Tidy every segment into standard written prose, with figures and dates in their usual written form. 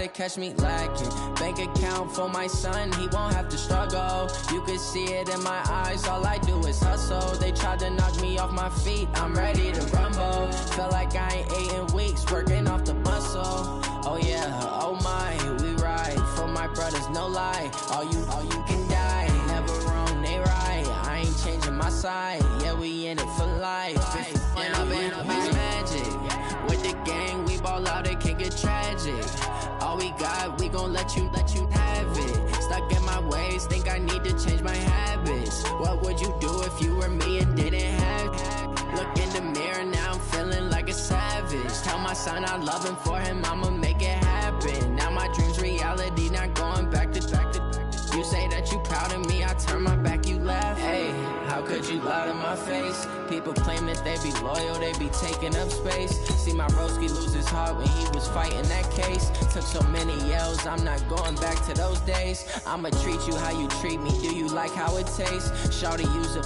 to catch me lacking. Bank account for my son, he won't have to struggle. You can see it in my eyes, all I do is hustle. They tried to knock me off my feet, I'm ready to rumble. Felt like I ain't ate in weeks, working off the muscle. Oh yeah, oh my, we ride for my brothers, no lie. All you can die, never wrong, they right. I ain't changing my side, yeah, we in it for life. When I've been magic, with the gang, we ball out, it can get tragic. All we got, we gon' let you have it. Stuck in my ways, think I need to change my habits. What would you do if you were me and didn't have it? Look in the mirror, now I'm feeling like a savage. Tell my son I love him, for him I'ma make it happen. Now my dream's reality, not going back to. You say that you proud of me, I turn my back, you laugh. Hey, how could you lie to my face? People claim that they be loyal, they be taking up space. See my broski lose his heart when he was fighting that case. Took so many yells, I'm not going back to those days. I'ma treat you how you treat me, do you like how it tastes? Shawty, use it,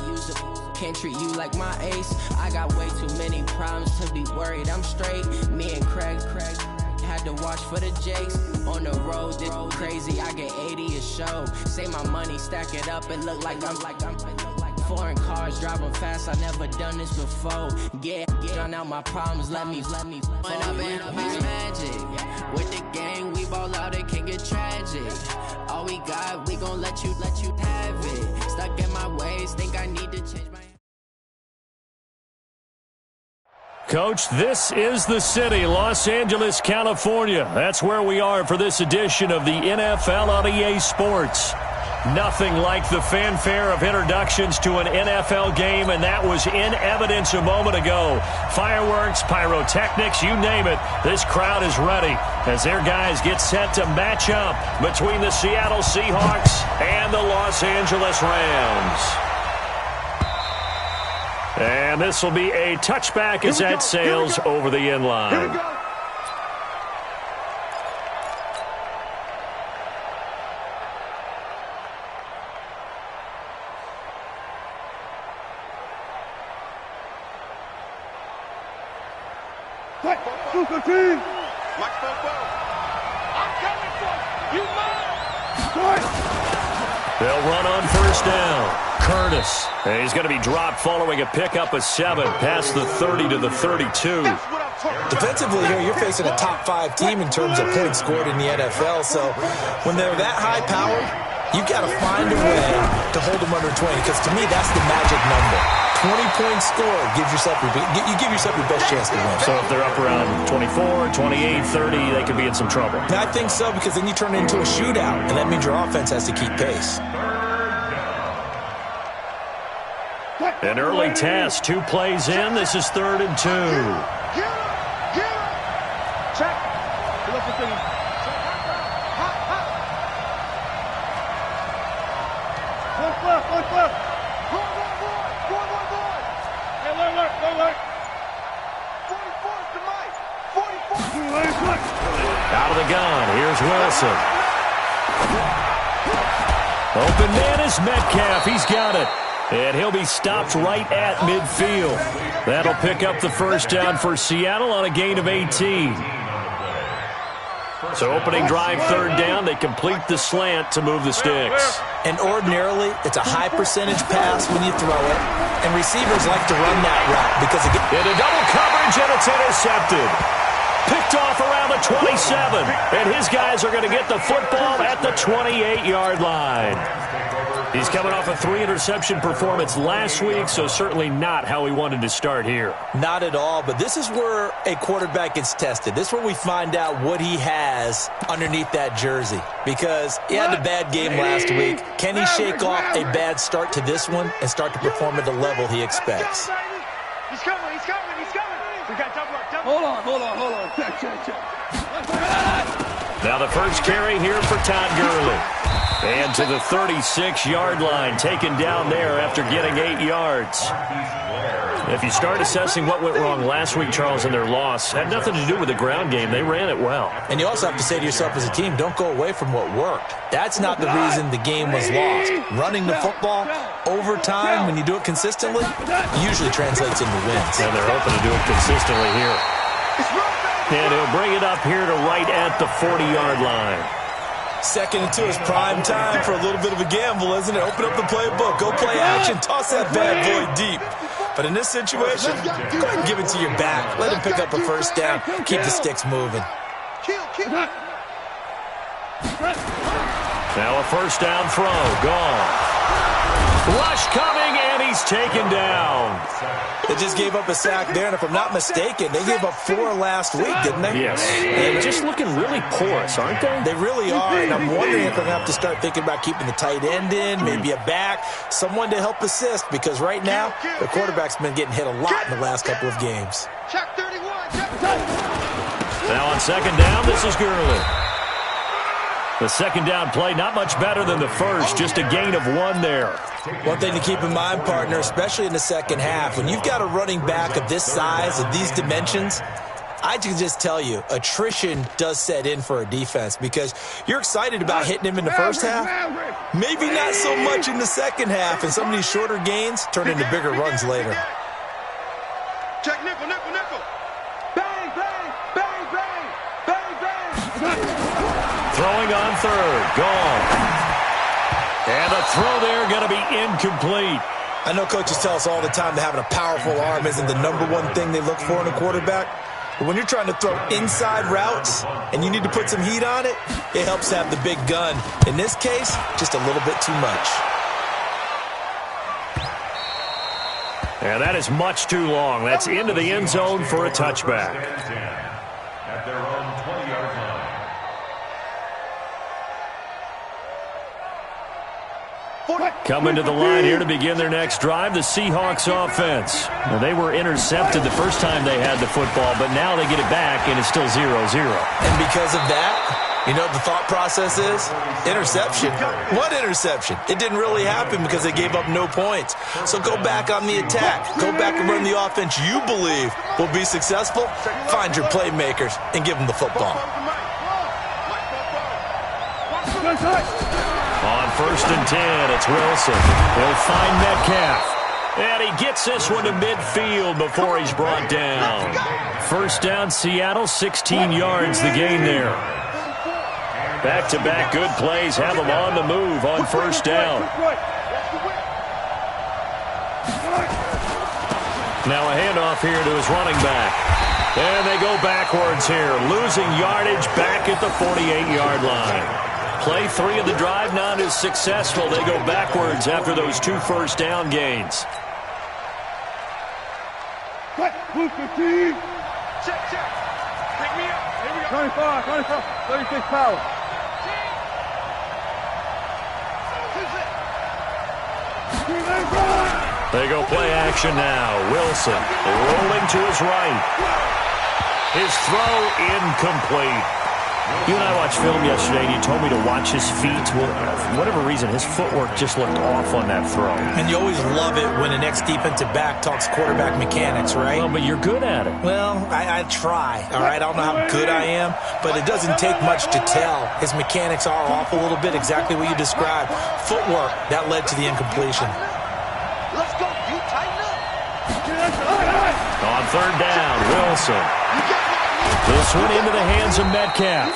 can't treat you like my ace. I got way too many problems to be worried, I'm straight. Me and Craig had to watch for the Jakes. On the road, this crazy, I get 80 a show. Say my money, stack it up, it look like I'm foreign cars, driving fast, I never done this before. Yeah, drown out my problems, let me When I've been magic, with the gang, we ball out, it can get tragic. All we got, we gon' let you have it. Stuck in my ways, think I need to change my... Coach, this is the city, Los Angeles, California. That's where we are for this edition of the NFL on EA Sports. Nothing like the fanfare of introductions to an NFL game, and that was in evidence a moment ago. Fireworks, pyrotechnics, you name it. This crowd is ready as their guys get set to match up between the Seattle Seahawks and the Los Angeles Rams. And this will be a touchback as that sails over the end line. They'll run on first down. Curtis. And he's going to be dropped following a pickup of 7 past the 30 to the 32. Defensively here, you're facing a top-5 team in terms of points scored in the NFL. So when they're that high-powered, you've got to find a way to hold them under 20. Because to me, that's the magic number. 20 points scored gives yourself you give yourself your best chance to win. So if they're up around 24, 28, 30, they could be in some trouble. I think so, because then you turn it into a shootout, and that means your offense has to keep pace. An early test, 2 plays in. This is 3rd and 2. Check. Look left. Hey, look. 44 to Mike. 44. Out of the gun. Here's Wilson. Open man is Metcalf. He's got it. And he'll be stopped right at midfield. That'll pick up the first down for Seattle on a gain of 18. So opening drive, 3rd down. They complete the slant to move the sticks. And ordinarily, it's a high percentage pass when you throw it. And receivers like to run that route because it gets... Into double coverage, and it's intercepted. Picked off around the 27. And his guys are going to get the football at the 28-yard line. He's coming off a 3-interception performance last week, so certainly not how he wanted to start here. Not at all, but this is where a quarterback gets tested. This is where we find out what he has underneath that jersey. Because he had a bad game last week. Can he shake off a bad start to this one and start to perform at the level he expects? He's coming. We got double up. Hold on. Check. Now the first carry here for Todd Gurley. And to the 36-yard line, taken down there after getting 8 yards. If you start assessing what went wrong last week, Charles, in their loss, had nothing to do with the ground game. They ran it well. And you also have to say to yourself as a team, don't go away from what worked. That's not the reason the game was lost. Running the football over time, when you do it consistently, usually translates into wins. And they're hoping to do it consistently here. It's run back. And he'll bring it up here to right at the 40-yard line. 2nd and 2 is prime time for a little bit of a gamble, isn't it? Open up the playbook, go play action, toss that bad boy deep. But in this situation, go ahead and give it to your back. Let him pick up a first down, keep the sticks moving. Now a first down throw, gone. Rush coming, and he's taken down. They just gave up a sack there, and if I'm not mistaken, they gave up 4 last week, didn't they? Yes. They're just looking really porous, aren't they? They really are, and I'm wondering if they're going to have to start thinking about keeping the tight end in, maybe a back, someone to help assist, because right now, the quarterback's been getting hit a lot in the last couple of games. Check 31. Now on 2nd down, this is Gurley. The 2nd down play, not much better than the first, just a gain of 1 there. One thing to keep in mind, partner, especially in the second half, when you've got a running back of this size, of these dimensions, I can just tell you, attrition does set in for a defense because you're excited about hitting him in the first half. Maybe not so much in the second half, and some of these shorter gains turn into bigger runs later. Check nickel, nickel, nickel. Bang, bang, bang, bang, bang, bang. Throwing on 3rd, gone. And the throw there going to be incomplete. I know coaches tell us all the time that having a powerful arm isn't the #1 thing they look for in a quarterback. But when you're trying to throw inside routes and you need to put some heat on it, it helps to have the big gun. In this case, just a little bit too much. And that is much too long. That's into the end zone for a touchback. At their own 20-yard line. Coming to the line here to begin their next drive, the Seahawks offense. Well, they were intercepted the first time they had the football, but now they get it back, and it's still 0-0. And because of that, you know what the thought process is? Interception. What interception? It didn't really happen because they gave up no points. So go back on the attack. Go back and run the offense you believe will be successful. Find your playmakers and give them the football. On 1st and 10, it's Wilson. He'll find Metcalf. And he gets this one to midfield before he's brought down. First down, Seattle, 16 yards the gain there. Back-to-back good plays have them on the move on 1st down. Now a handoff here to his running back. And they go backwards here, losing yardage back at the 48-yard line. Play 3 of the drive not as successful. They go backwards after those 2 first down gains. Check, check. Pick me up. Here we go. 25, 36 power. They go play action now. Wilson rolling to his right. His throw incomplete. You and I watched film yesterday, and you told me to watch his feet. Well, for whatever reason, his footwork just looked off on that throw. And you always love it when an ex-defensive back talks quarterback mechanics, right? Well, but you're good at it. Well, I try, all right? I don't know how good I am, but it doesn't take much to tell. His mechanics are off a little bit, exactly what you described. Footwork, that led to the incompletion. Let's go. You tighten up. On 3rd down, Wilson. This one into the hands of Metcalf.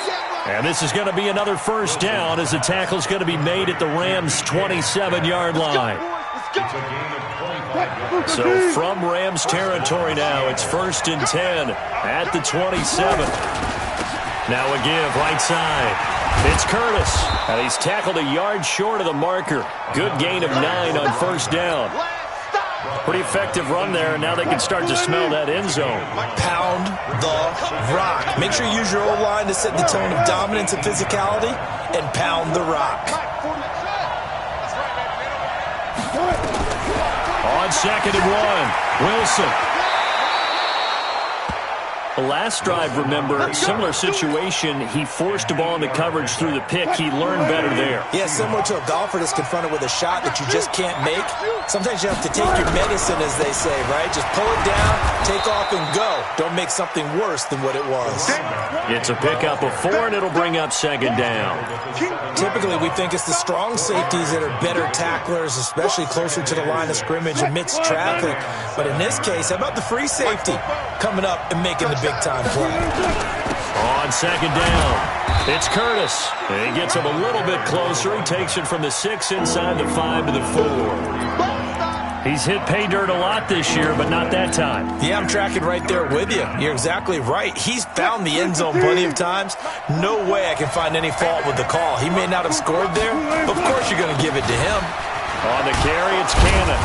And this is going to be another first down as the tackle's going to be made at the Rams' 27-yard line. So from Rams territory now, it's 1st and 10 at the 27. Now a give right side. It's Curtis. And he's tackled a yard short of the marker. Good gain of 9 on 1st down. Pretty effective run there, and now they can start to smell that end zone. Pound the rock. Make sure you use your O-line to set the tone of dominance and physicality, and pound the rock. On 2nd and 1, Wilson. The last drive, remember, similar situation. He forced a ball into coverage through the pick. He learned better there. Yeah, similar to a golfer that's confronted with a shot that you just can't make. Sometimes you have to take your medicine, as they say, right? Just pull it down, take off, and go. Don't make something worse than what it was. It's a pickup of 4, and it'll bring up 2nd down. Typically, we think it's the strong safeties that are better tacklers, especially closer to the line of scrimmage amidst traffic. But in this case, how about the free safety coming up and making the big-time play. On second down, it's Curtis. And he gets him a little bit closer. He takes it from the 6 inside the 5 to the 4. He's hit pay dirt a lot this year, but not that time. Yeah, I'm tracking right there with you. You're exactly right. He's found the end zone plenty of times. No way I can find any fault with the call. He may not have scored there, but of course you're going to give it to him. On the carry, it's Cannon.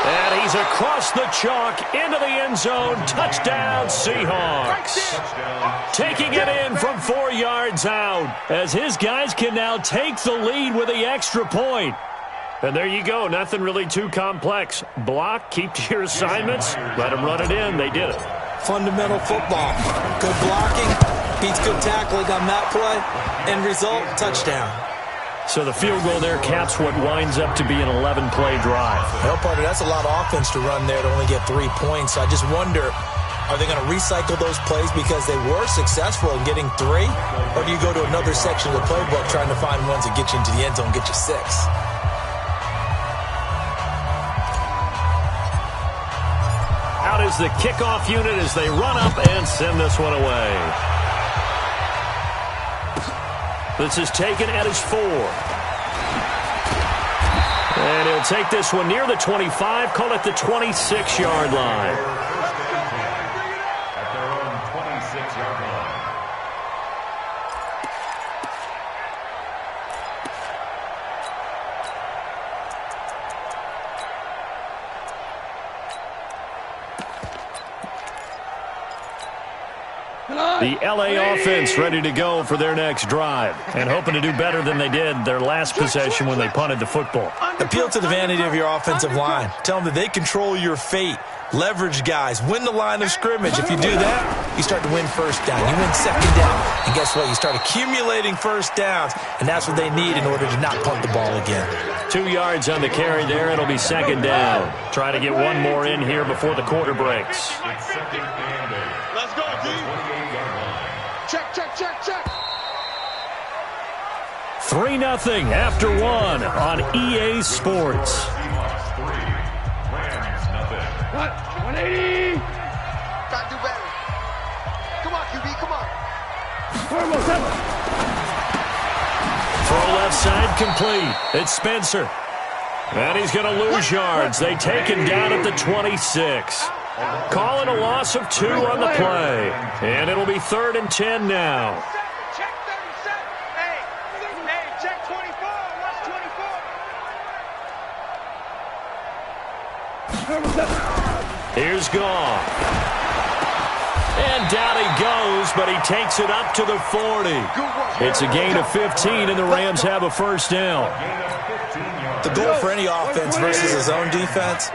And he's across the chalk into the end zone. Touchdown, Seahawks. Taking it in from 4 yards out as his guys can now take the lead with the extra point. And there you go. Nothing really too complex. Block, keep to your assignments, let them run it in. They did it. Fundamental football. Good blocking, beats good tackling on that play. End result, touchdown. So the field goal there caps what winds up to be an 11-play drive. Well, partner, that's a lot of offense to run there to only get 3 points. I just wonder, are they going to recycle those plays because they were successful in getting 3? Or do you go to another section of the playbook trying to find ones that get you into the end zone and get you 6? Out is the kickoff unit as they run up and send this one away. This is taken at his 4. And he'll take this one near the 25, call it the 26-yard line. At their own 26-yard line. The LA offense ready to go for their next drive and hoping to do better than they did their last possession when they punted the football. Appeal to the vanity of your offensive line. Tell them that they control your fate. Leverage guys. Win the line of scrimmage. If you do that, you start to win first down. You win second down. And guess what? You start accumulating first downs. And that's what they need in order to not punt the ball again. 2 yards on the carry there. It'll be second down. Try to get one more in here before the quarter breaks. Let's go, D. Check, check, check, check. 3-0 after 1 on EA Sports. What? 180. Gotta do better. Come on, QB, come on. Throw left side complete. It's Spencer. And he's going to lose yards. They take him down at the 26. Calling a loss of 2 on the play. And it'll be 3rd and 10 now. Check 37. Hey, check 24. Watch 24. Here's Goff. And down he goes, but he takes it up to the 40. It's a gain of 15, and the Rams have a first down. The goal for any offense versus his own defense,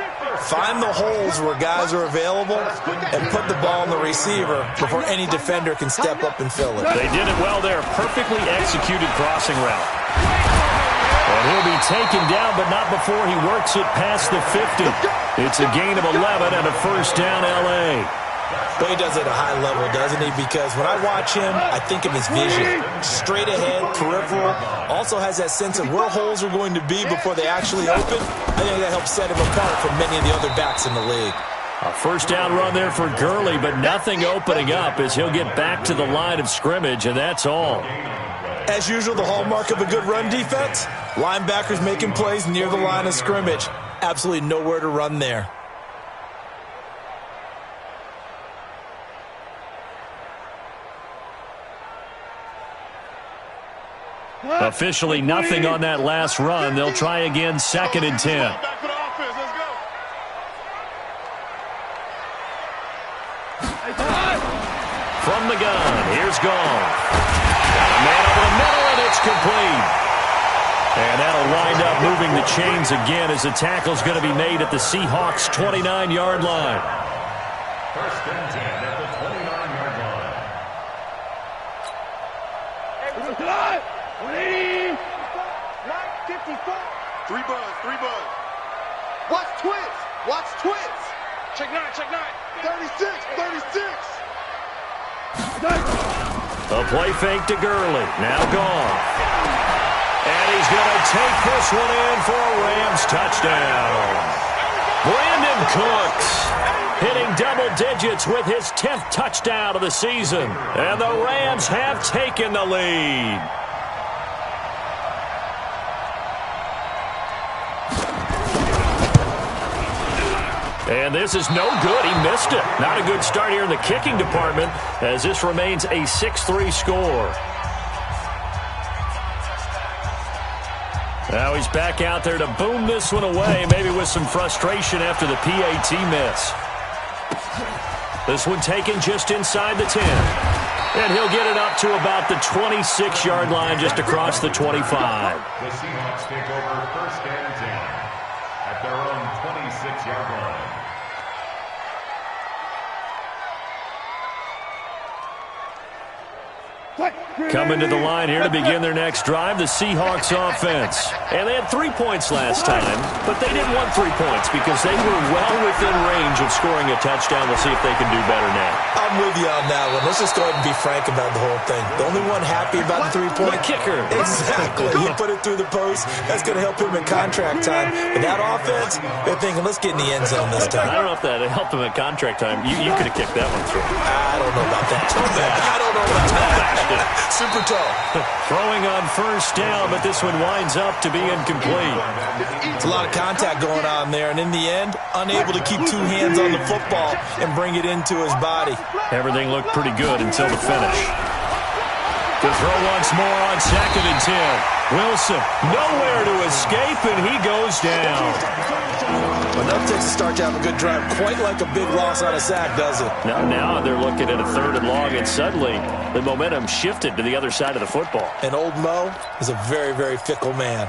find the holes where guys are available and put the ball in the receiver before any defender can step up and fill it. They did it well there. Perfectly executed crossing route. And he'll be taken down, but not before he works it past the 50. It's a gain of 11 and a first down, L.A. But he does it at a high level, doesn't he? Because when I watch him, I think of his vision. Straight ahead, peripheral. Also has that sense of where holes are going to be before they actually open. I think that helps set him apart from many of the other backs in the league. A first down run there for Gurley, but nothing opening up as he'll get back to the line of scrimmage, and that's all. As usual, the hallmark of a good run defense, linebackers making plays near the line of scrimmage. Absolutely nowhere to run there. Officially nothing on that last run. They'll try again, 2nd and 10. From the gun, here's Goff. Got a man over the middle, and it's complete. And that'll wind up moving the chains again as the tackle's going to be made at the Seahawks' 29-yard line. First and 10 at the 29-yard line. 180. 54. 3 buzz. Watch twins. Check 9. 36. A play fake to Gurley. Now Goff. And he's going to take this one in for a Rams touchdown. Brandon Cooks hitting double digits with his 10th touchdown of the season. And the Rams have taken the lead. And this is no good. He missed it. Not a good start here in the kicking department as this remains a 6-3 score. Now he's back out there to boom this one away, maybe with some frustration after the PAT miss. This one taken just inside the 10. And he'll get it up to about the 26-yard line just across the 25. The Seahawks take over 1st and 10 at their own 26-yard line. Coming to the line here to begin their next drive, the Seahawks offense. And they had 3 points last time, but they didn't want 3 points because they were well within range of scoring a touchdown. We'll see if they can do better now. I'm with you on that one. Let's just go ahead and be frank about the whole thing. The only one happy about the 3-point? The kicker. Exactly. He put it through the post. That's going to help him in contract time. But that offense, they're thinking, let's get in the end zone this time. I don't know if that helped him at contract time. You could have kicked that one through. I don't know about that. I don't know about that. Super tall. Throwing on 1st down, but this one winds up to be incomplete. It's a lot of contact going on there, and in the end, unable to keep 2 hands on the football and bring it into his body. Everything looked pretty good until the finish. To throw once more on 2nd and 10. Wilson nowhere to escape, and he goes down. Enough takes a start to have a good drive. Quite like a big loss on a sack, does it? Now they're looking at a 3rd and long, and suddenly the momentum shifted to the other side of the football. And old Mo is a very, very fickle man.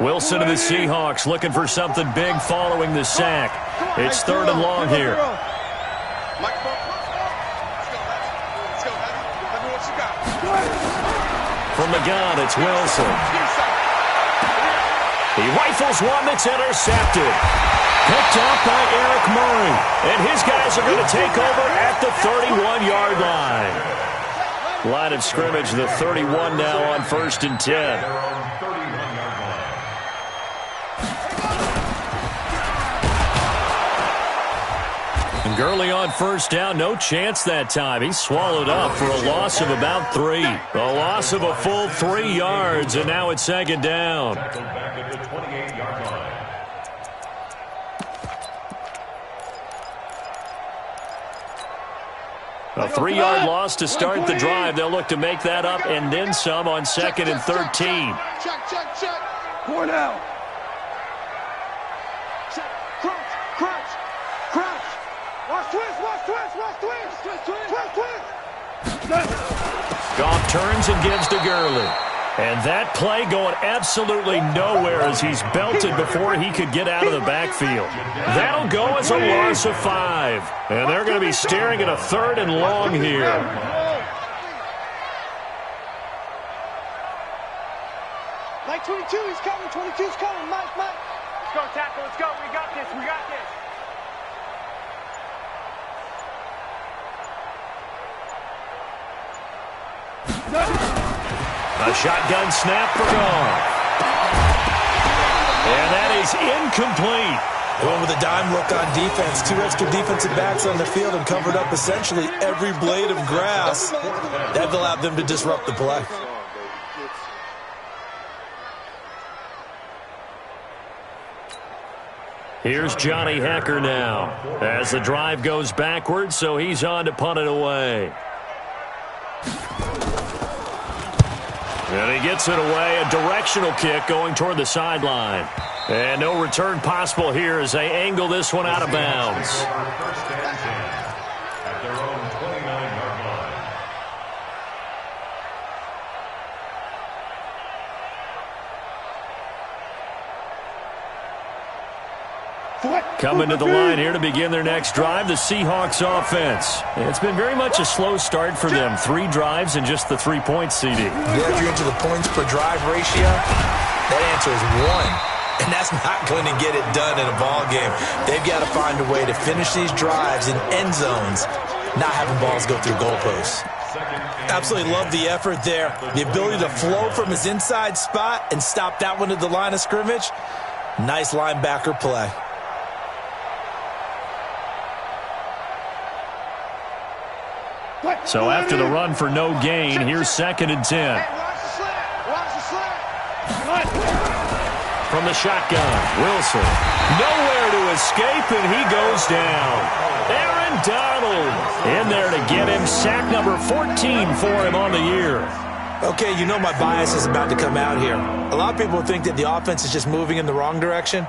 Wilson and the Seahawks looking for something big following the sack. It's 3rd and long here. From the gun, it's Wilson. He rifles one that's intercepted. Picked up by Eric Murray. And his guys are going to take over at the 31-yard line. Line of scrimmage, the 31 now on 1st and 10. And Gurley on 1st down, no chance that time. He's swallowed up for a loss of about 3. A loss of a full 3 yards, and now it's 2nd down. Back at the 28-yard line. A 3-yard loss to start the drive. They'll look to make that up and then some on 2nd and 13. Check. Point out. Check. Crunch. Watch twist. Goff turns and gives to Gurley. And that play going absolutely nowhere as he's belted before he could get out of the backfield. That'll go as a loss of 5. And they're going to be staring at a 3rd and long here. Like 22, he's coming. 22's coming. Mike. Let's go, tackle. Let's go. We got this. A shotgun snap for Goff. And that is incomplete. Going with a dime look on defense. 2 extra defensive backs on the field and covered up essentially every blade of grass. That allowed them to disrupt the play. Here's Johnny Hecker now as the drive goes backwards, so he's on to punt it away. And he gets it away, a directional kick going toward the sideline. And no return possible here as they angle this one out of bounds. 1st and 10 at their own 29-yard line. Coming to the line here to begin their next drive, the Seahawks offense. It's been very much a slow start for them. 3 drives and just the 3 points, CD. Yeah, if you're into the points per drive ratio, that answer is 1. And that's not going to get it done in a ball game. They've got to find a way to finish these drives in end zones, not having balls go through goalposts. Absolutely love the effort there. The ability to flow from his inside spot and stop that one to the line of scrimmage. Nice linebacker play. So after the run for no gain, here's 2nd and 10. From the shotgun, Wilson. Nowhere to escape, and he goes down. Aaron Donald in there to get him. Sack number 14 for him on the year. Okay, you know my bias is about to come out here. A lot of people think that the offense is just moving in the wrong direction.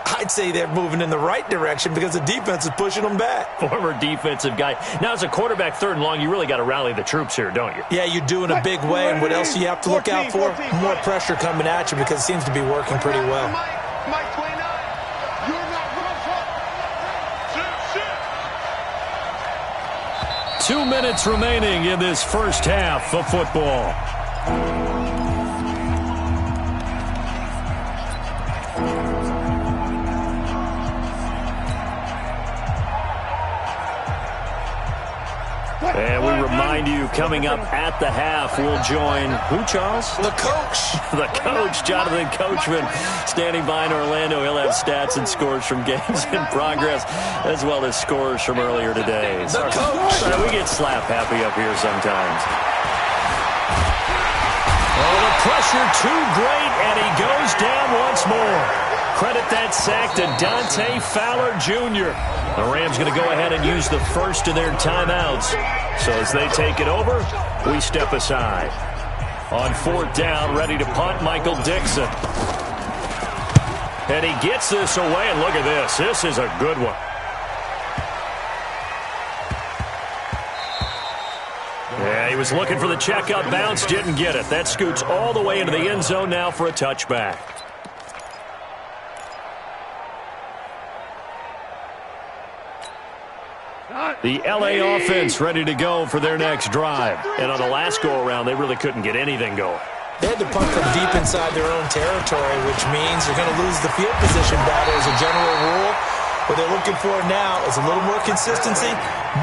I'd say they're moving in the right direction because the defense is pushing them back. Former defensive guy. Now, as a quarterback, 3rd and long, you really got to rally the troops here, don't you? Yeah, you do in a big way. And what else do you have to look out for? More pressure coming at you because it seems to be working pretty well. Mike 29, you're not wrong. 2 minutes remaining in this first half of football. And we remind you, coming up at the half, we'll join who, Charles? The coach. The coach, Jonathan Coachman, standing by in Orlando. He'll have stats and scores from games in progress, as well as scores from earlier today. The coach. We get slap happy up here sometimes. Oh, the pressure too great, and he goes down once more. Credit that sack to Dante Fowler Jr. The Rams going to go ahead and use the first of their timeouts. So as they take it over, we step aside. On 4th down, ready to punt, Michael Dixon. And he gets this away, and look at this. This is a good one. Yeah, he was looking for the checkup bounce, didn't get it. That scoots all the way into the end zone now for a touchback. The L.A. offense ready to go for their next drive. And on the last go-around, they really couldn't get anything going. They had to punt from deep inside their own territory, which means you're going to lose the field position battle as a general rule. What they're looking for now is a little more consistency,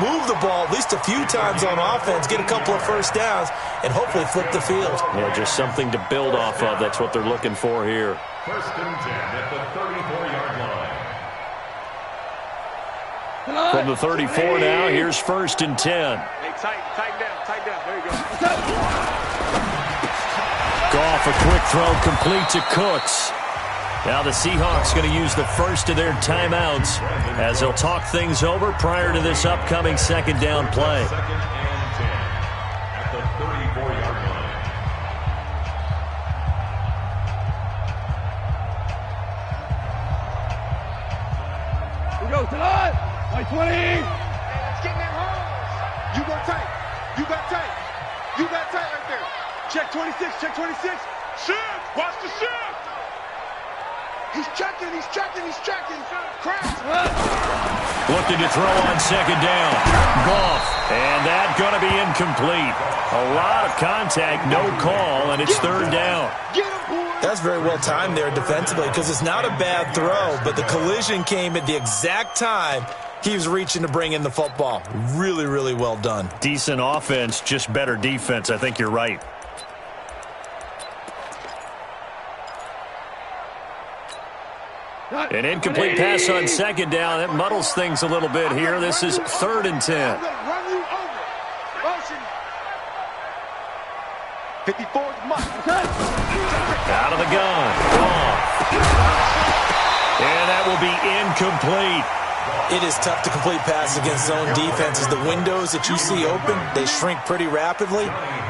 move the ball at least a few times on offense, get a couple of first downs, and hopefully flip the field. Yeah, just something to build off of. That's what they're looking for here. 1st and 10 at the 34-yard line. From the 34 now, here's 1st and 10. Hey, tighten down. There you go. Goff, a quick throw complete to Cooks. Now the Seahawks going to use the first of their timeouts as they'll talk things over prior to this upcoming 2nd down play. 2nd and 10 at the 34-yard line. We go tonight. Mike 20. Hey, let's get in that hole. You got tight. You got tight right there. Check 26. Shift. Watch the shift. He's checking. Crash. Looking to throw on 2nd down. Goff. And that going to be incomplete. A lot of contact, no call, and it's 3rd down. Get him, boy. That's very well timed there defensively because it's not a bad throw, but the collision came at the exact time he was reaching to bring in the football. Really, really well done. Decent offense, just better defense. I think you're right. An incomplete pass on 2nd down. That muddles things a little bit here. This is 3rd and 10. I'm gonna run you over. Motion. 54 Mike. Out of the gun. Goff. And that will be incomplete. It is tough to complete passes against zone defenses. The windows that you see open, they shrink pretty rapidly.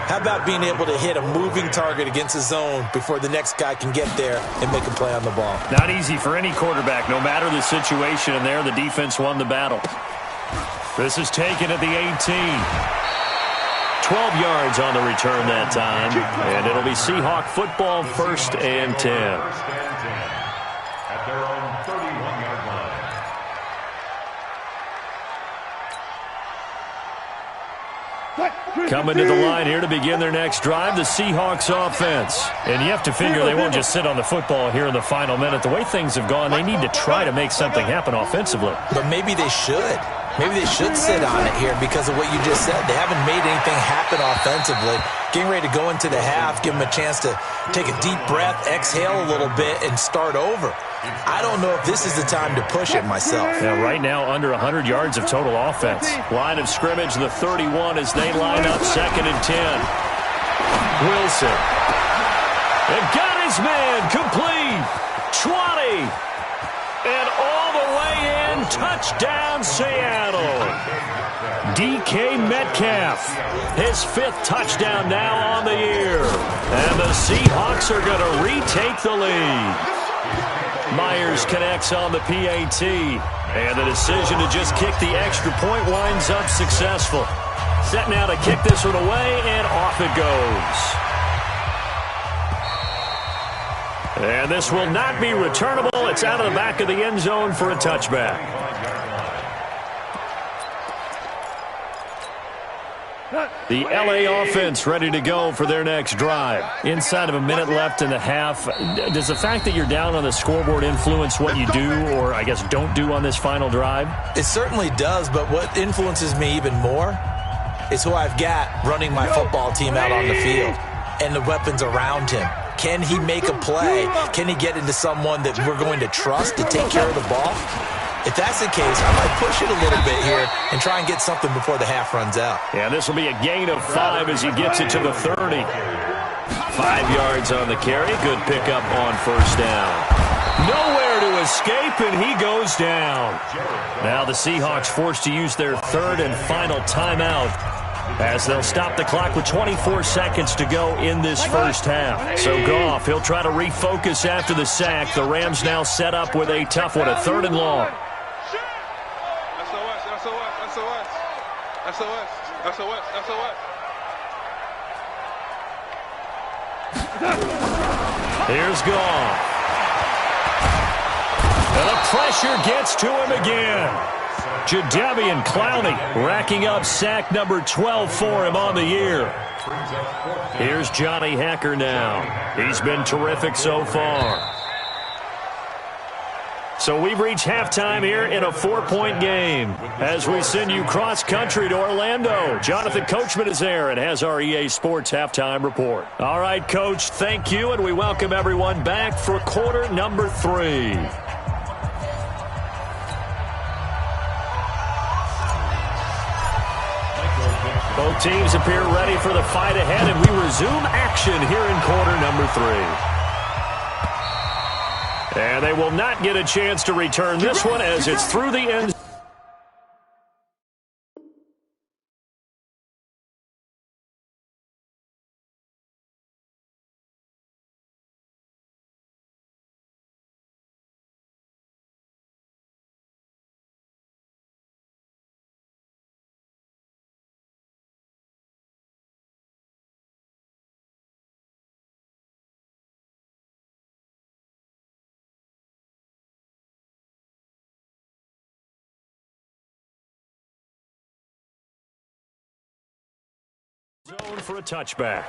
How about being able to hit a moving target against a zone before the next guy can get there and make a play on the ball? Not easy for any quarterback, no matter the situation. And there, the defense won the battle. This is taken at the 18. 12 yards on the return that time. And it'll be Seahawk football, 1st and 10. 1st and 10 at their own 31-yard line. Coming to the line here to begin their next drive, the Seahawks offense. And you have to figure they won't just sit on the football here in the final minute. The way things have gone, they need to try to make something happen offensively. But maybe they should. Maybe they should sit on it here because of what you just said. They haven't made anything happen offensively. Getting ready to go into the half, give them a chance to take a deep breath, exhale a little bit, and start over. I don't know if this is the time to push it myself. Yeah, right now under 100 yards of total offense. Line of scrimmage, the 31 as they line up 2nd and 10. Wilson. They've got his man complete. 20. And all the way in. Touchdown, Seattle. DK Metcalf. His 5th touchdown now on the year. And the Seahawks are going to retake the lead. Myers connects on the PAT. And the decision to just kick the extra point winds up successful. Set now to kick this one away, and off it goes. And this will not be returnable. It's out of the back of the end zone for a touchback. The LA offense ready to go for their next drive. Inside of a minute left in the half. Does the fact that you're down on the scoreboard influence what you do, or I guess don't do on this final drive? It certainly does, but what influences me even more is who I've got running my football team out on the field and the weapons around him. Can he make a play? Can he get into someone that we're going to trust to take care of the ball? If that's the case, I might push it a little bit here and try and get something before the half runs out. Yeah, this will be a gain of 5 as he gets it to the 30. 5 yards on the carry. Good pickup on first down. Nowhere to escape, and he goes down. Now the Seahawks forced to use their 3rd and final timeout as they'll stop the clock with 24 seconds to go in this first half. So Goff, he'll try to refocus after the sack. The Rams now set up with a tough one, a 3rd and long. Here's Goff. And the pressure gets to him again. Jadeveon Clowney racking up sack number 12 for him on the year. Here's Johnny Hekker now. He's been terrific so far. So we've reached halftime here in a 4-point game as we send you cross-country to Orlando. Jonathan Coachman is there and has our EA Sports halftime report. All right, Coach, thank you, and we welcome everyone back for quarter number 3. Both teams appear ready for the fight ahead, and we resume action here in quarter number 3. And they will not get a chance to return this one as it's through the end. Zone for a touchback.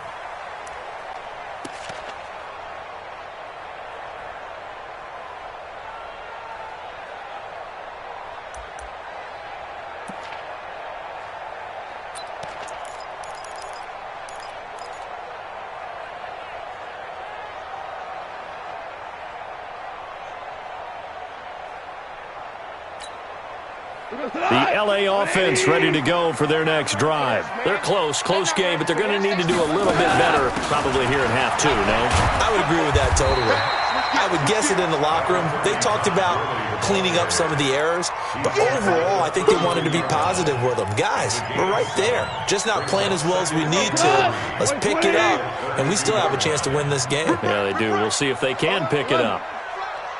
The LA offense ready to go for their next drive. They're close game, but they're going to need to do a little bit better probably here in half 2, no? I would agree with that totally. I would guess it in the locker room. They talked about cleaning up some of the errors, but overall I think they wanted to be positive with them. Guys, we're right there. Just not playing as well as we need to. Let's pick it up, and we still have a chance to win this game. Yeah, they do. We'll see if they can pick it up.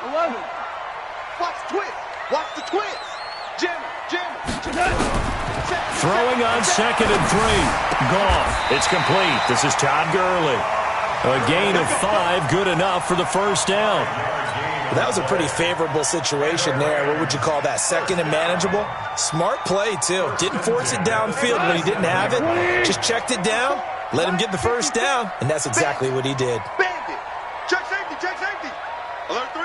11. Watch the twist. Watch the twist. Jim. Throwing on 2nd and 3. Goff. It's complete. This is Todd Gurley. A gain of 5, good enough for the first down. Well, that was a pretty favorable situation there. What would you call that? 2nd and manageable? Smart play, too. Didn't force it downfield when he didn't have it. Just checked it down, let him get the first down, and that's exactly what he did. Bandit. Check safety. Alert 3.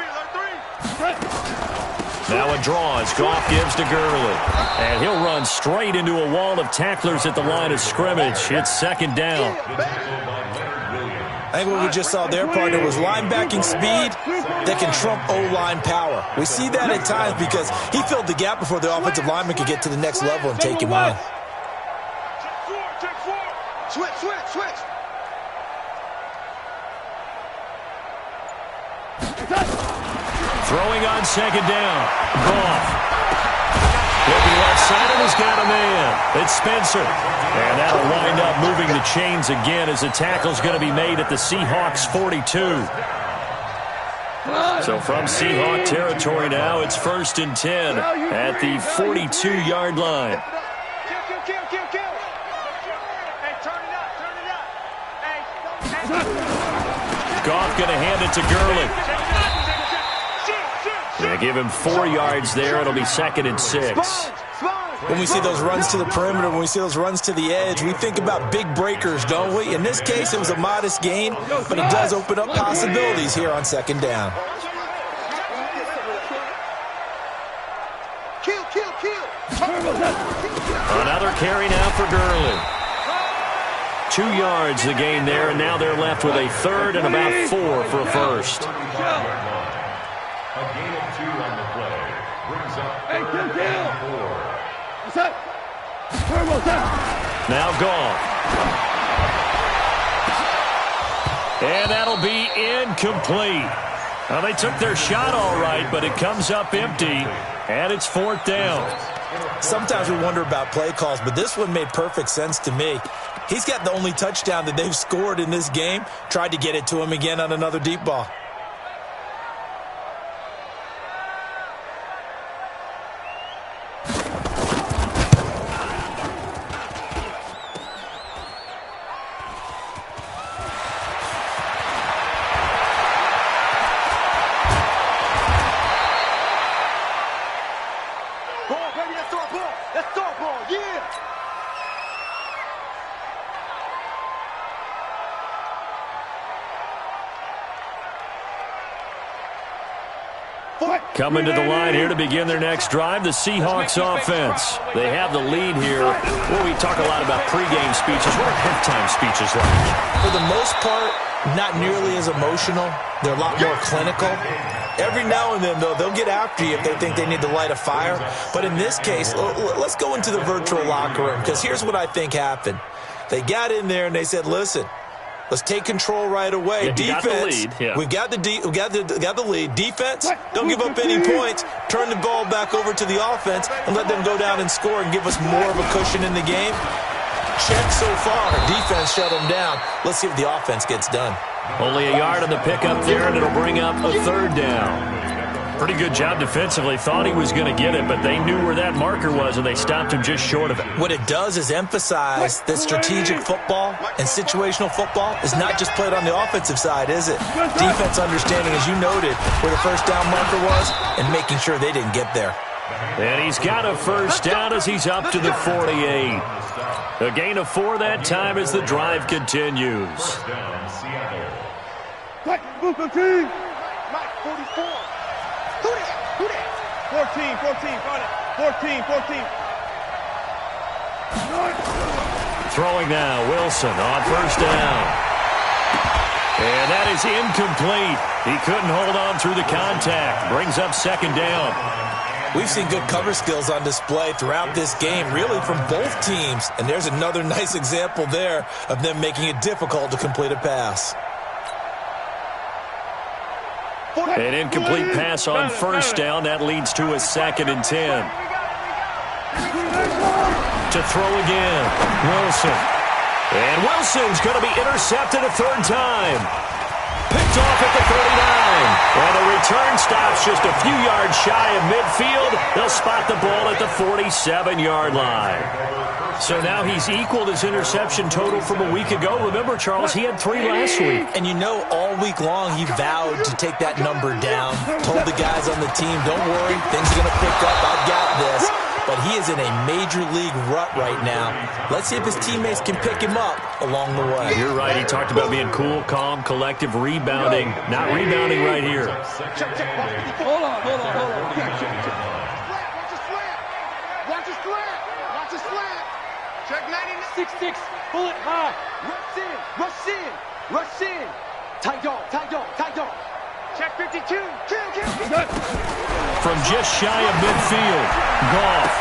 Now a draw as Goff gives to Gurley. And he'll run straight into a wall of tacklers at the line of scrimmage. It's 2nd down. I think what we just saw there, partner, was linebacking speed that can trump O-line power. We see that at times because he filled the gap before the offensive lineman could get to the next level and take him on. Switch. Throwing on second down. Goff. Looking left side, and he's got a man. It's Spencer. And that'll wind up moving the chains again as the tackle's going to be made at the Seahawks 42. So from Seahawk territory now, it's 1st and 10 at the 42-yard line. Kill. Hey, turn it up. Goff going to hand it to Gurley. They give him 4 yards there. It'll be 2nd and 6. When we see those runs to the perimeter, when we see those runs to the edge, we think about big breakers, don't we? In this case, it was a modest gain, but it does open up possibilities here on 2nd down. Kill. Another carry now for Gurley. 2 yards the gain there, and now they're left with a 3rd and about 4 for a first. A gain of 2 on the play. Brings up 3rd and 4. Now Goff. And that'll be incomplete. Well, they took their shot all right, but it comes up empty, and it's 4th down. Sometimes we wonder about play calls, but this one made perfect sense to me. He's got the only touchdown that they've scored in this game. Tried to get it to him again on another deep ball. Coming to the line here to begin their next drive, the Seahawks offense. They have the lead here. Well, we talk a lot about pregame speeches. What are halftime speeches like? For the most part, not nearly as emotional. They're a lot more clinical. Every now and then, though, they'll get after you if they think they need to light a fire. But in this case, let's go into the virtual locker room, because here's what I think happened. They got in there and they said, listen, let's take control right away. Yeah, defense, got the lead. Yeah. we've got the lead. Defense, don't give up any points. Turn the ball back over to the offense and let them go down and score and give us more of a cushion in the game. Check so far. Defense shut them down. Let's see if the offense gets done. Only a yard on the pickup there, and it'll bring up a 3rd down. Pretty good job defensively. Thought he was going to get it, but they knew where that marker was, and they stopped him just short of it. What it does is emphasize that strategic football and situational football is not just played on the offensive side, is it? Defense understanding, as you noted, where the 1st down marker was and making sure they didn't get there. And he's got a 1st down as he's up to the 48. A gain of 4 that time as the drive continues. Mike, 44. Who that? 14. Throwing now, Wilson on 1st down. And that is incomplete. He couldn't hold on through the contact. Brings up 2nd down. We've seen good cover skills on display throughout this game, really from both teams. And there's another nice example there of them making it difficult to complete a pass. An incomplete pass on 1st down. That leads to a 2nd and 10. To throw again, Wilson. And Wilson's going to be intercepted a 3rd time. Picked off at the 39. And the return stops just a few yards shy of midfield. They'll spot the ball at the 47-yard line. So now he's equaled his interception total from a week ago. Remember, Charles, he had 3 last week. And you know, all week long he vowed to take that number down. Told the guys on the team, don't worry, things are going to pick up. I've got this. But he is in a major league rut right now. Let's see if his teammates can pick him up along the way. You're right. He talked about being cool, calm, collective, rebounding. Not rebounding right here. Hold on. Watch his slant. Check 99. 6-6. Pull it high. Rush in. Rush in. Tight dog, tight dog, tight dog. Check 52. From just shy of midfield, Goff.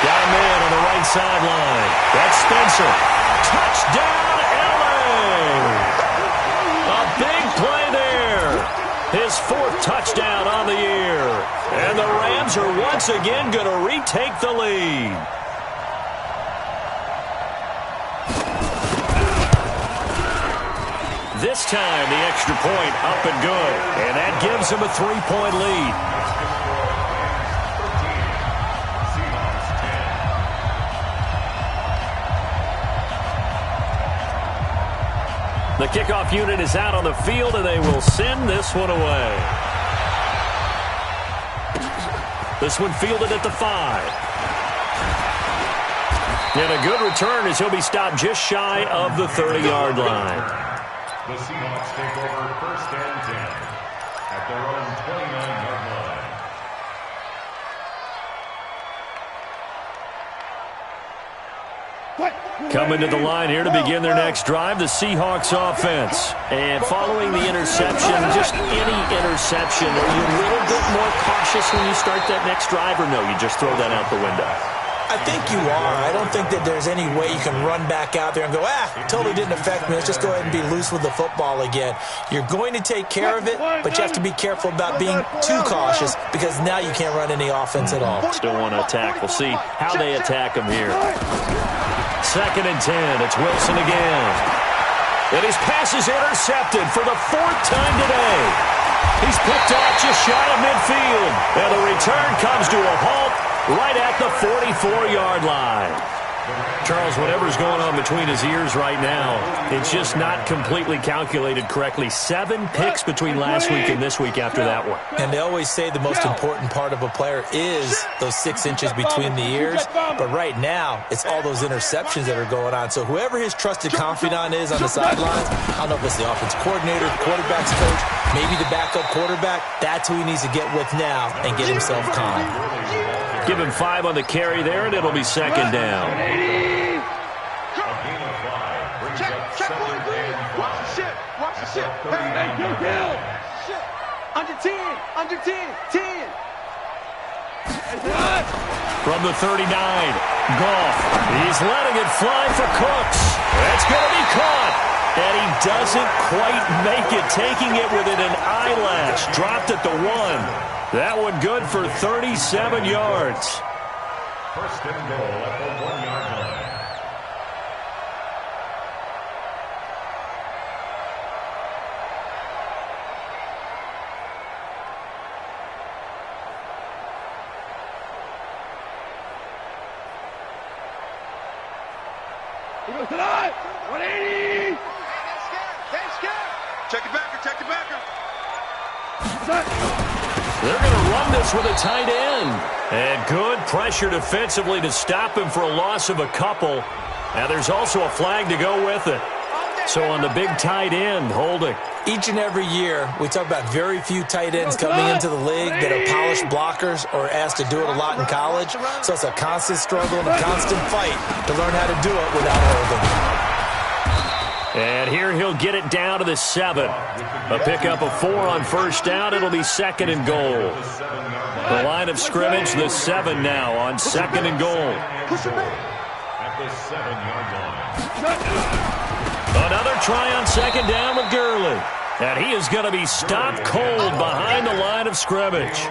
Got a man on the right sideline. That's Spencer. Touchdown, LA! A big play there. His 4th touchdown on the year. And the Rams are once again going to retake the lead. This time, the extra point up and good. And that gives him a 3-point lead. The kickoff unit is out on the field, and they will send this one away. This one fielded at the 5. And a good return as he'll be stopped just shy of the 30-yard line. The Seahawks take over 1st and 10 at their own 29-yard line. Coming to the line here to begin their next drive, the Seahawks offense. And following the interception, just any interception, are you a little bit more cautious when you start that next drive, or no, you just throw that out the window? I think you are. I don't think that there's any way you can run back out there and go, totally didn't affect me. Let's just go ahead and be loose with the football again. You're going to take care of it, but you have to be careful about being too cautious because now you can't run any offense at all. Still want to attack. We'll see how they attack him here. 2nd and 10. It's Wilson again. And his pass is intercepted for the 4th time today. He's picked off just shy of midfield. And the return comes to a halt right at the 44-yard line. Charles, whatever's going on between his ears right now, it's just not completely calculated correctly. 7 picks between last week and this week after that one. And they always say the most important part of a player is those 6 inches between the ears. But right now, it's all those interceptions that are going on. So whoever his trusted confidant is on the sidelines, I don't know if it's the offensive coordinator, the quarterback's coach, maybe the backup quarterback, that's who he needs to get with now and get himself calm. Give him 5 on the carry there, and it'll be 2nd down. Check 1, watch the ship. Watch the ship. Under 10. Under 10. 10. From the 39, Goff. He's letting it fly for Cooks. That's going to be caught. And he doesn't quite make it, taking it within an eyelash. Dropped at the 1. That one good for 37 yards. 1st and goal at the 1-yard line. He goes tonight. 180. Check it backer. Check it backer. They're going to run this with a tight end. And good pressure defensively to stop him for a loss of a couple. Now there's also a flag to go with it. So on the big tight end, holding. Each and every year, we talk about very few tight ends coming into the league that are polished blockers or asked to do it a lot in college. So it's a constant struggle and a constant fight to learn how to do it without holding. And here he'll get it down to the 7. A pickup of 4 on 1st down. It'll be 2nd and goal. The line of scrimmage, the 7 now on 2nd and goal. At the 7-yard line. Another try on 2nd down with Gurley. And he is going to be stopped cold behind the line of scrimmage.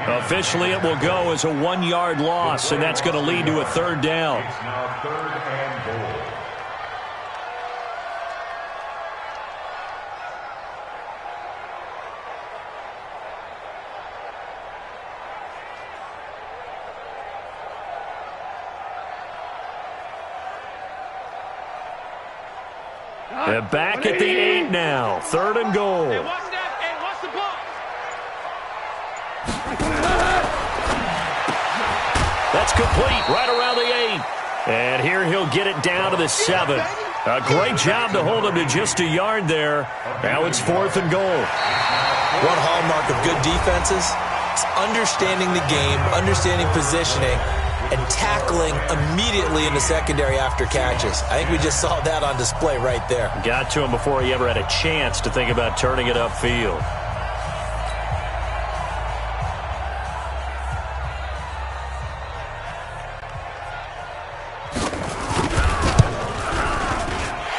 Officially, it will go as a 1-yard loss, and that's going to lead to a 3rd down. It's now 3rd and goal. And back at the 8 now. 3rd and goal. Hey, watch that. Hey, watch the ball. That's complete right around the 8. And here he'll get it down to the 7. A great job to hold him to just a yard there. Now it's 4th and goal. One hallmark of good defenses It's understanding the game, understanding positioning, and tackling immediately in the secondary after catches. I think we just saw that on display right there. Got to him before he ever had a chance to think about turning it upfield.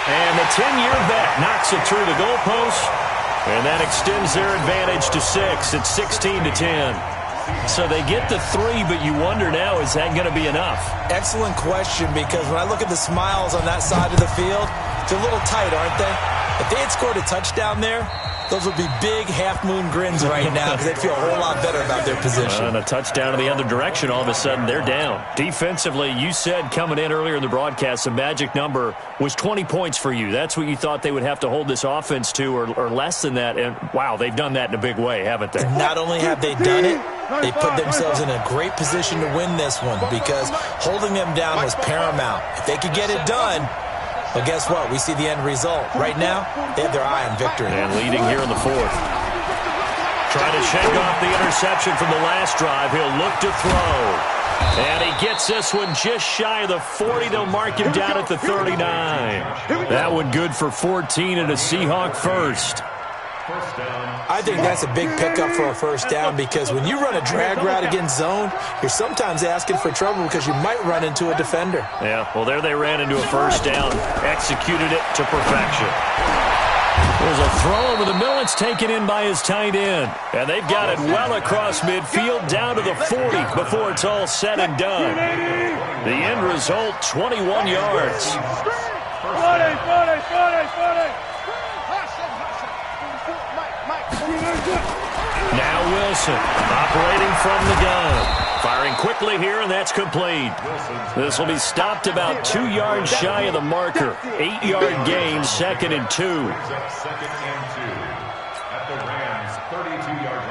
And the 10-year vet knocks it through the goalpost, and that extends their advantage to 6. It's 16-10. So they get the 3, but you wonder now, is that going to be enough? Excellent question, because when I look at the smiles on that side of the field, they're a little tight, aren't they? If they had scored a touchdown there, those would be big half-moon grins right now because they'd feel a whole lot better about their position. And a touchdown in the other direction, all of a sudden they're down. Defensively, you said coming in earlier in the broadcast, the magic number was 20 points for you. That's what you thought they would have to hold this offense to, or less than that. And, wow, they've done that in a big way, haven't they? And not only have they done it, they put themselves in a great position to win this one because holding them down was paramount. If they could get it done, well, guess what? We see the end result. Right now, they have their eye on victory. And leading here in the 4th. Trying to shake off the interception from the last drive. He'll look to throw. And he gets this one just shy of the 40. They'll mark him down at the 39. That one good for 14 and a Seahawk first. I think that's a big pickup for a first down because when you run a drag route against zone, you're sometimes asking for trouble because you might run into a defender. Yeah, well, there they ran into a first down, executed it to perfection. There's a throw over the middle. It's taken in by his tight end. And they've got it well across midfield down to the 40 before it's all said and done. The end result, 21 yards. 40. Now Wilson, operating from the gun. Firing quickly here, and that's complete. This will be stopped about 2 yards shy of the marker. 8-yard gain, 2nd and 2. Second and 2 at the Rams' 32-yard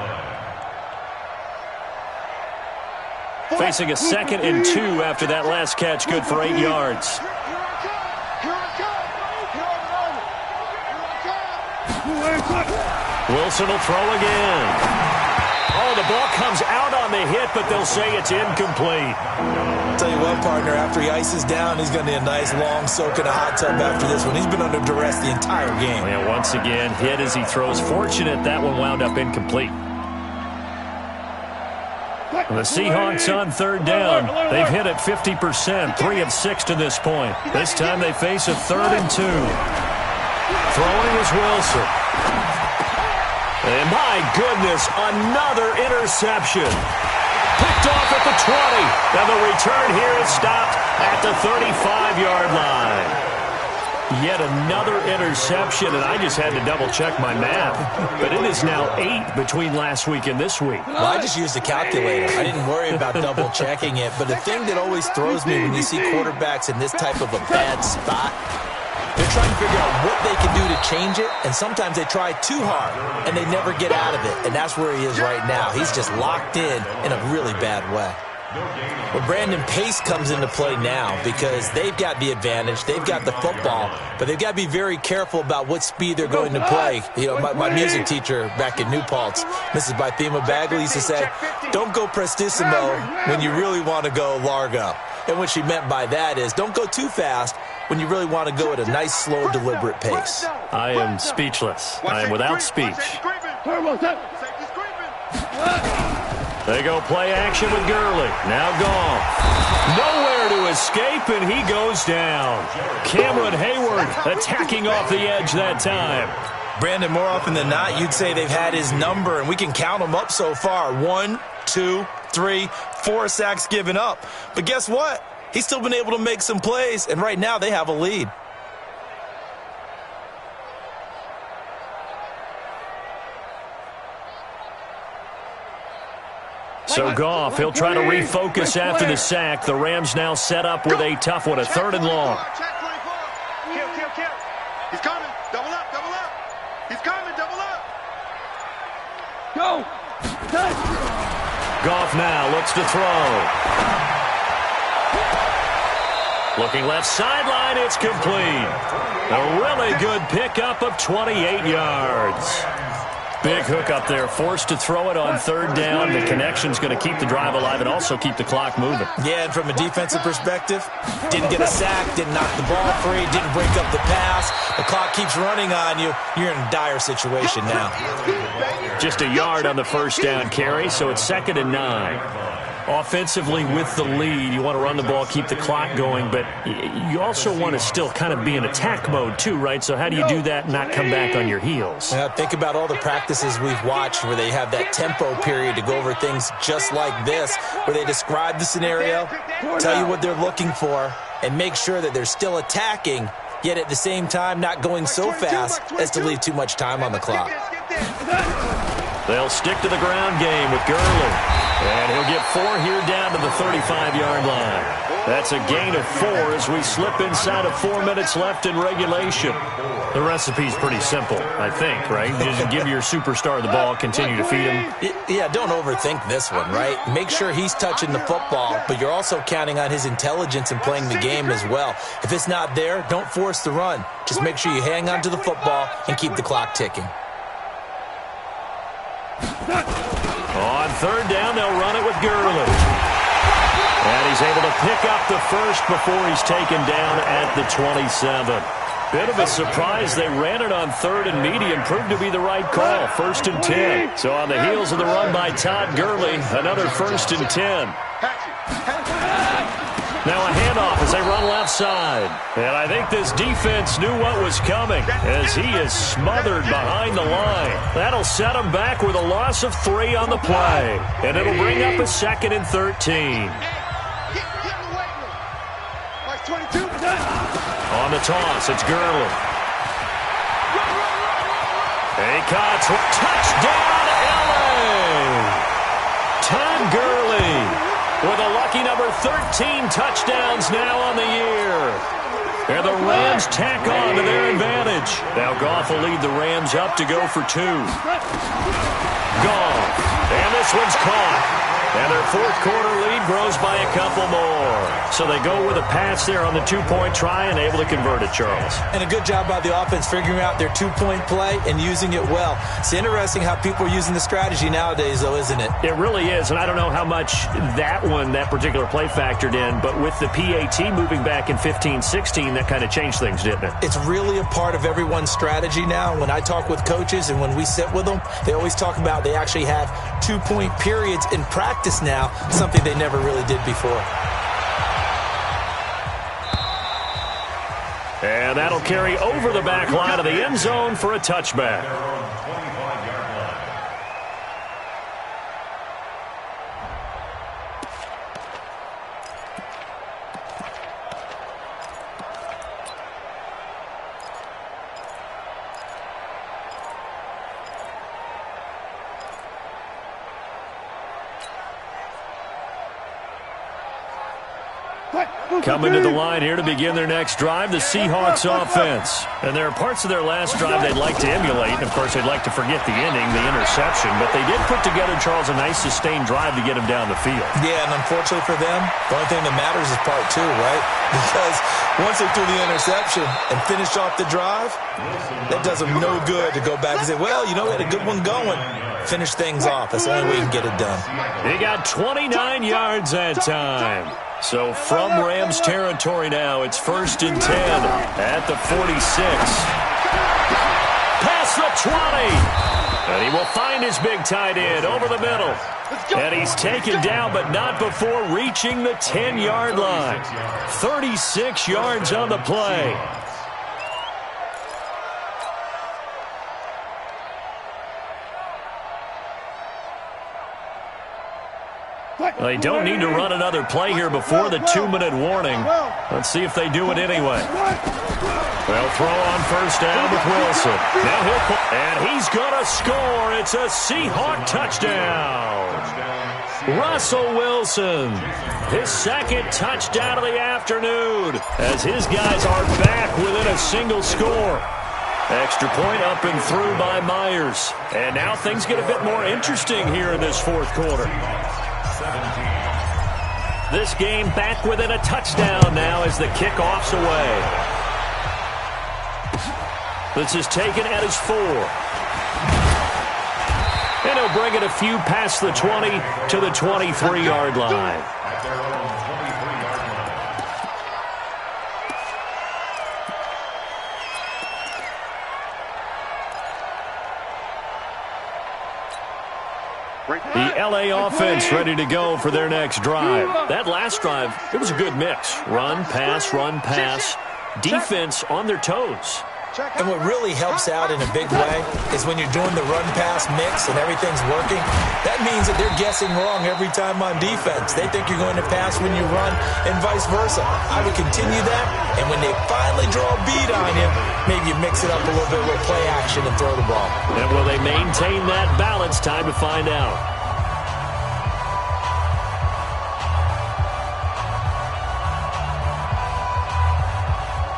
line. Facing a 2nd and 2 after that last catch, good for 8 yards. Wilson will throw again. Oh, the ball comes out on the hit, but they'll say it's incomplete. I'll tell you what, partner, after he ices down, he's going to need a nice long soak in a hot tub after this one. He's been under duress the entire game. Yeah, once again, hit as he throws. Fortunate that one wound up incomplete. The Seahawks on 3rd down. They've hit it 50%, 3 of 6 to this point. This time they face a 3rd and 2. Throwing is Wilson. And my goodness, another interception. Picked off at the 20. And the return here is stopped at the 35-yard line. Yet another interception, and I just had to double-check my math. But it is now 8 between last week and this week. Well, I just used a calculator. I didn't worry about double-checking it. But the thing that always throws me when you see quarterbacks in this type of a bad spot, they're trying to figure out what they can do to change it, and sometimes they try too hard, and they never get out of it. And that's where he is right now. He's just locked in a really bad way. Well, Brandon, pace comes into play now because they've got the advantage. They've got the football, but they've got to be very careful about what speed they're going to play. You know, my music teacher back in New Paltz, Mrs. Bythema Bagley, used to say, don't go prestissimo when you really want to go largo. And what she meant by that is don't go too fast when you really want to go at a nice, slow, deliberate pace. I am speechless. I am without speech. They go play action with Gurley. Now gone. Nowhere to escape, and he goes down. Cameron Hayward attacking off the edge that time. Brandon, more often than not, you'd say they've had his number, and we can count them up so far. 1, 2, 3, 4 sacks given up. But guess what? He's still been able to make some plays, and right now they have a lead. So Goff, he'll try to refocus after the sack. The Rams now set up with a tough one, a 3rd and long. Kill. He's coming. Double up. He's coming. Double up. Go. Goff now looks to throw. Looking left sideline, it's complete. A really good pickup of 28 yards. Big hook up there, forced to throw it on third down. The connection's going to keep the drive alive and also keep the clock moving. Yeah, and from a defensive perspective, didn't get a sack, didn't knock the ball free, didn't break up the pass. The clock keeps running on you. You're in a dire situation now. Just a yard on the first down carry, so it's 2nd and 9. Offensively with the lead, you want to run the ball, keep the clock going, but you also want to still kind of be in attack mode too, right? So how do you do that and not come back on your heels? Think about all the practices we've watched where they have that tempo period to go over things just like this, where they describe the scenario, tell you what they're looking for, and make sure that they're still attacking, yet at the same time not going so fast as to leave too much time on the clock. They'll stick to the ground game with Gurley. And he'll get 4 here down to the 35-yard line. That's a gain of 4 as we slip inside of 4 minutes left in regulation. The recipe's pretty simple, I think, right? Just give your superstar the ball, continue to feed him. Yeah, don't overthink this one, right? Make sure he's touching the football, but you're also counting on his intelligence in playing the game as well. If it's not there, don't force the run. Just make sure you hang on to the football and keep the clock ticking. On third down, they'll run it with Gurley. And he's able to pick up the first before he's taken down at the 27. Bit of a surprise. They ran it on 3rd and medium. Proved to be the right call. 1st and 10. So on the heels of the run by Todd Gurley, another 1st and 10. Now a handoff as they run left side. And I think this defense knew what was coming as he is smothered behind the line. That'll set him back with a loss of 3 on the play. And it'll bring up a 2nd and 13. On the toss, it's Gurley. Acott's touchdown, LA! Todd Gurley with a lucky number 13 touchdowns now on the year. And the Rams tack on to their advantage. Now Goff will lead the Rams up to go for 2. Goff. And this one's caught. And their 4th quarter lead grows by a couple more. So they go with a pass there on the 2-point try and able to convert it, Charles. And a good job by the offense figuring out their 2-point play and using it well. It's interesting how people are using the strategy nowadays, though, isn't it? It really is, and I don't know how much that particular play factored in, but with the PAT moving back in 15-16, that kind of changed things, didn't it? It's really a part of everyone's strategy now. When I talk with coaches and when we sit with them, they always talk about they actually have 2-point periods in practice now, something they never really did before. And that'll carry over the back line of the end zone for a touchback. Coming to the line here to begin their next drive, the Seahawks offense. And there are parts of their last drive they'd like to emulate. And, of course, they'd like to forget the ending, the interception. But they did put together, Charles, a nice sustained drive to get them down the field. Yeah, and unfortunately for them, the only thing that matters is part 2, right? Because once they threw the interception and finished off the drive, that does them no good to go back and say, well, you know, we had a good one going. Finish things off. That's the only way you can get it done. He got 29 yards that time. So from Rams territory now, it's 1st and 10 at the 46. Past the 20. And he will find his big tight end over the middle. And he's taken down, but not before reaching the 10-yard line. 36 yards on the play. They don't need to run another play here before the 2-minute warning. Let's see if they do it anyway. They'll throw on 1st down with Wilson. Now and he's going to score. It's a Seahawk touchdown. Russell Wilson, his 2nd touchdown of the afternoon, as his guys are back within a single score. Extra point up and through by Myers. And now things get a bit more interesting here in this 4th quarter. This game back within a touchdown now as the kickoff's away. This is taken at his 4. And he'll bring it a few past the 20 to the 23-yard line. At their own 23-yard line. The LA offense ready to go for their next drive. That last drive, it was a good mix. Run, pass, defense on their toes. And what really helps out in a big way is when you're doing the run-pass mix and everything's working, that means that they're guessing wrong every time on defense. They think you're going to pass when you run and vice versa. I would continue that, and when they finally draw a beat on you, maybe you mix it up a little bit with play action and throw the ball. And will they maintain that balance? Time to find out.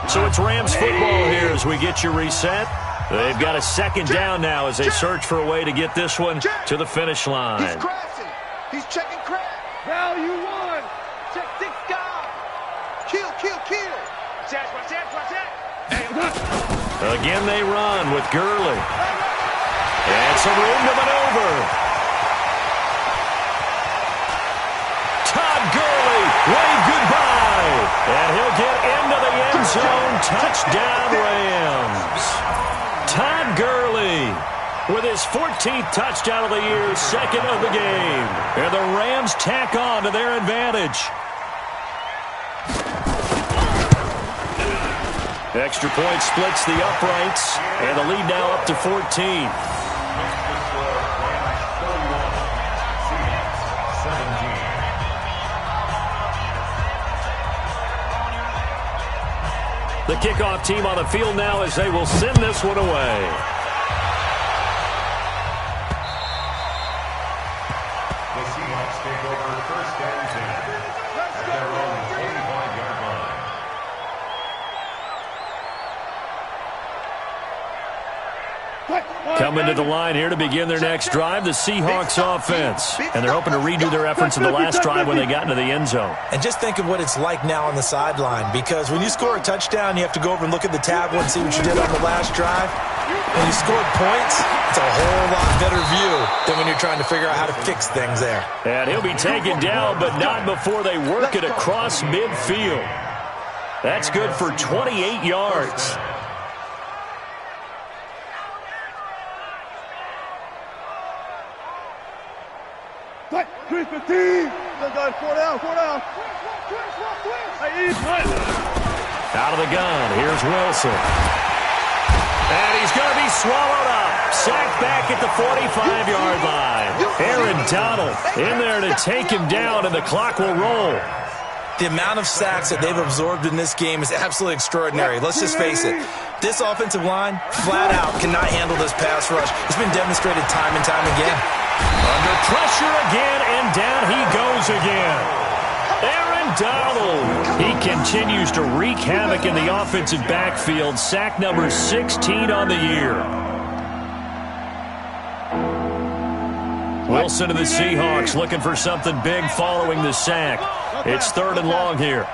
So it's Rams football here as we get you reset. They've got a second down now as they search for a way to get this one to the finish line. He's crashing. He's checking crash. Value one. Check 6 guys. Kill. Watch that. Again they run with Gurley. And some room to maneuver. Todd Gurley, wave goodbye. And he'll get into the end zone. Touchdown, Rams. Todd Gurley with his 14th touchdown of the year, second of the game. And the Rams tack on to their advantage. Extra point splits the uprights, and the lead now up to 14. The kickoff team on the field now as they will send this one away. The Seahawks take over first and 10 at their own 25-yard line. Coming to the line here to begin their next drive, the Seahawks offense. And they're hoping to redo their efforts in the last drive when they got into the end zone. And just think of what it's like now on the sideline, because when you score a touchdown, you have to go over and look at the tablet and see what you did on the last drive. When you scored points, it's a whole lot better view than when you're trying to figure out how to fix things there. And he'll be taken down, but not before they work it across midfield. That's good for 28 yards. Tight, 315. Four down. Out of the gun, here's Wilson. And he's going to be swallowed up. Sacked back at the 45-yard line. Aaron Donald in there to take him down, and the clock will roll. The amount of sacks that they've absorbed in this game is absolutely extraordinary. Let's just face it. This offensive line, flat out, cannot handle this pass rush. It's been demonstrated time and time again. Under pressure again, and down he goes again. Aaron Donald. He continues to wreak havoc in the offensive backfield. Sack number 16 on the year. Wilson and the Seahawks looking for something big following the sack. It's 3rd and long here.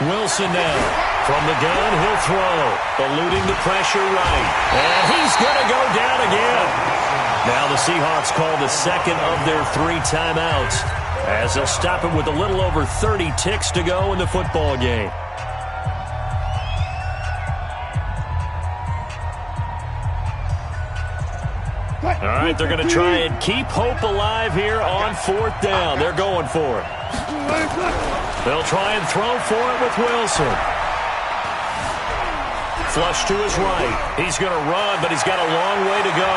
Wilson now. From the gun, he'll throw. Eluding the pressure right. And he's going to go down again. Now the Seahawks call the second of their 3 timeouts, as they'll stop it with a little over 30 ticks to go in the football game. All right, they're going to try and keep hope alive here on 4th down. They're going for it. They'll try and throw for it with Wilson. Flush to his right. He's going to run, but he's got a long way to go.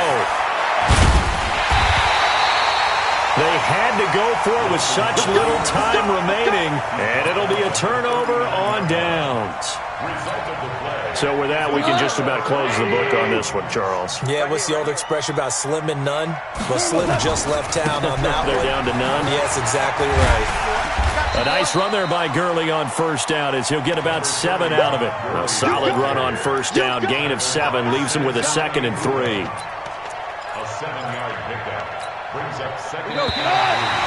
They had to go for it with such little time remaining, and it'll be a turnover on downs. So with that, we can just about close the book on this one, Charles. Yeah, what's the old expression about slim and none? Well, Slim just left town on that They're one. down to none. Yes, exactly right. A nice run there by Gurley on 1st down as he'll get about 7 out of it. A solid run on 1st down. Gain of 7 leaves him with a 2nd and 3. A 7-yard pickup brings up 2nd and 3.